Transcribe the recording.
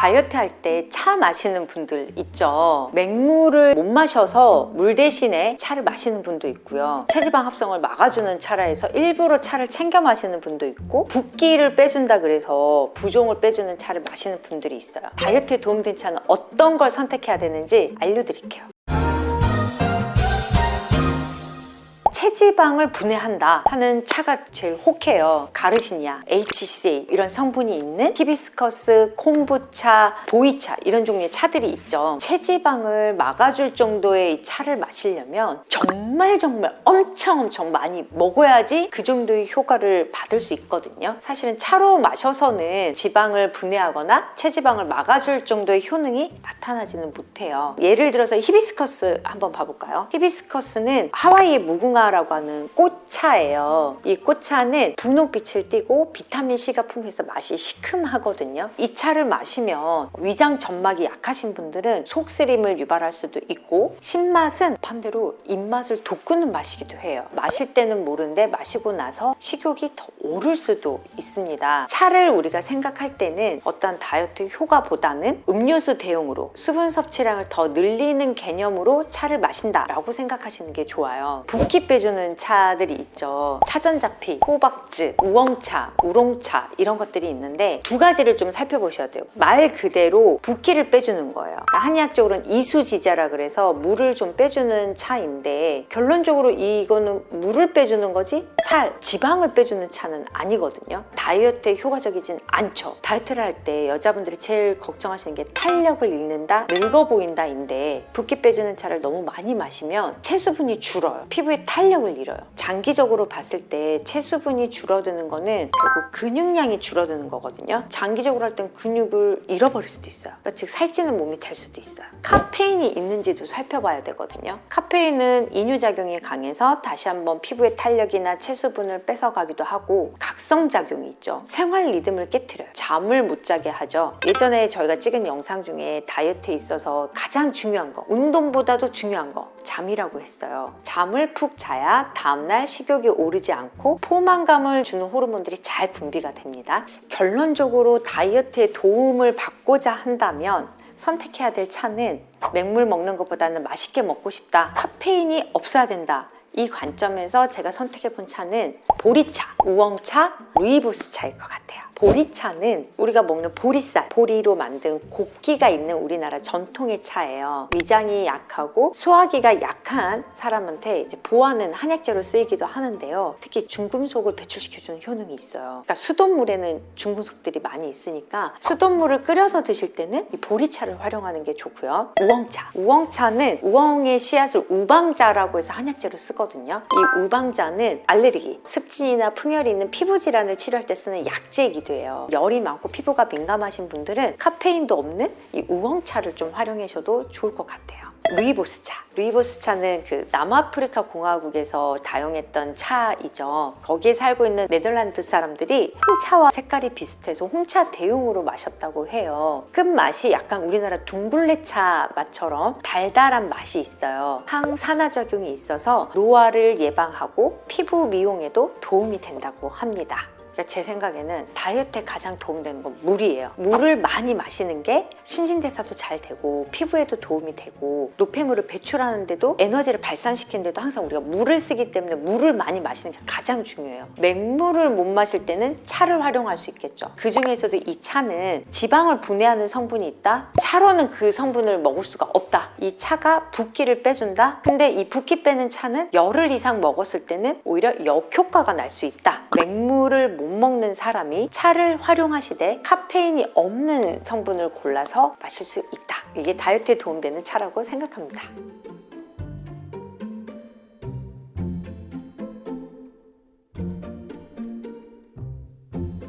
다이어트 할 때 차 마시는 분들 있죠. 맹물을 못 마셔서 물 대신에 차를 마시는 분도 있고요. 체지방 합성을 막아주는 차라 해서 일부러 차를 챙겨 마시는 분도 있고, 붓기를 빼준다 그래서 부종을 빼주는 차를 마시는 분들이 있어요. 다이어트에 도움된 차는 어떤 걸 선택해야 되는지 알려드릴게요. 체지방을 분해한다 하는 차가 제일 혹해요. 가르시니아, HCA 이런 성분이 있는 히비스커스, 콤부차, 보이차 이런 종류의 차들이 있죠. 체지방을 막아줄 정도의 차를 마시려면 정말 엄청 많이 먹어야지 그 정도의 효과를 받을 수 있거든요. 사실은 차로 마셔서는 지방을 분해하거나 체지방을 막아줄 정도의 효능이 나타나지는 못해요. 예를 들어서 히비스커스 한번 봐볼까요? 히비스커스는 하와이의 무궁화라고 하는 꽃차예요. 이 꽃차는 분홍빛을 띠고 비타민C가 풍부해서 맛이 시큼하거든요. 이 차를 마시면 위장 점막이 약하신 분들은 속쓰림을 유발할 수도 있고, 신맛은 반대로 입맛을 돋구는 맛이기도 해요. 마실 때는 모르는데 마시고 나서 식욕이 더 오를 수도 있습니다. 차를 우리가 생각할 때는 어떤 다이어트 효과보다는 음료수 대용으로 수분 섭취량을 더 늘리는 개념으로 차를 마신다라고 생각하시는 게 좋아요. 붓기 빼주는 차들이 있죠. 차전자피, 호박즙, 우엉차, 우롱차 이런 것들이 있는데 두 가지를 좀 살펴보셔야 돼요. 말 그대로 붓기를 빼주는 거예요. 한의학적으로는 이수지자라 그래서 물을 좀 빼주는 차인데, 결론적으로 이거는 물을 빼주는 거지 살, 지방을 빼주는 차는 아니거든요. 다이어트에 효과적이진 않죠. 다이어트를 할 때 여자분들이 제일 걱정하시는 게 탄력을 잃는다, 늙어 보인다인데, 붓기 빼주는 차를 너무 많이 마시면 체수분이 줄어요. 피부에 탄력을 잃어요. 장기적으로 봤을 때 체수분이 줄어드는 거는 결국 근육량이 줄어드는 거거든요. 장기적으로 할 땐 근육을 잃어버릴 수도 있어요. 그러니까 즉 살찌는 몸이 될 수도 있어요. 카페인이 있는지도 살펴봐야 되거든요. 카페인은 이뇨작용이 강해서 다시 한번 피부의 탄력이나 체수분을 뺏어가기도 하고, 각성작용이 있죠. 생활 리듬을 깨트려요. 잠을 못 자게 하죠. 예전에 저희가 찍은 영상 중에 다이어트에 있어서 가장 중요한 거, 운동보다도 중요한 거 잠이라고 했어요. 잠을 푹 자야 다음날 식욕이 오르지 않고 포만감을 주는 호르몬들이 잘 분비가 됩니다. 결론적으로 다이어트에 도움을 받고자 한다면 선택해야 될 차는 맹물 먹는 것보다는 맛있게 먹고 싶다, 카페인이 없어야 된다, 이 관점에서 제가 선택해 본 차는 보리차, 우엉차, 루이보스 차일 것 같아요. 보리차는 우리가 먹는 보리쌀, 보리로 만든 곱기가 있는 우리나라 전통의 차예요. 위장이 약하고 소화기가 약한 사람한테 이제 보하는 한약재로 쓰이기도 하는데요. 특히 중금속을 배출시켜주는 효능이 있어요. 그러니까 수돗물에는 중금속들이 많이 있으니까 수돗물을 끓여서 드실 때는 이 보리차를 활용하는 게 좋고요. 우엉차, 우엉차는 우엉의 씨앗을 우방자라고 해서 한약재로 쓰거든요. 이 우방자는 알레르기, 습진이나 풍열이 있는 피부 질환을 치료할 때 쓰는 약재이기도 해요. 열이 많고 피부가 민감하신 분들은 카페인도 없는 이 우엉차를 좀 활용하셔도 좋을 것 같아요. 루이보스차, 루이보스차는 그 남아프리카 공화국에서 다용했던 차이죠. 거기에 살고 있는 네덜란드 사람들이 홍차와 색깔이 비슷해서 홍차 대용으로 마셨다고 해요. 끝맛이 약간 우리나라 둥글레차 맛처럼 달달한 맛이 있어요. 항산화작용이 있어서 노화를 예방하고 피부 미용에도 도움이 된다고 합니다. 그러니까 제 생각에는 다이어트에 가장 도움되는 건 물이에요. 물을 많이 마시는 게 신진대사도 잘 되고 피부에도 도움이 되고, 노폐물을 배출하는데도 에너지를 발산시키는데도 항상 우리가 물을 쓰기 때문에 물을 많이 마시는 게 가장 중요해요. 맹물을 못 마실 때는 차를 활용할 수 있겠죠. 그 중에서도 이 차는 지방을 분해하는 성분이 있다, 차로는 그 성분을 먹을 수가 없다, 이 차가 붓기를 빼준다. 근데 이 붓기 빼는 차는 열흘 이상 먹었을 때는 오히려 역효과가 날 수 있다. 맹물을 못 먹는 사람이 차를 활용하시되 카페인이 없는 성분을 골라서 마실 수 있다. 이게 다이어트에 도움되는 차라고 생각합니다.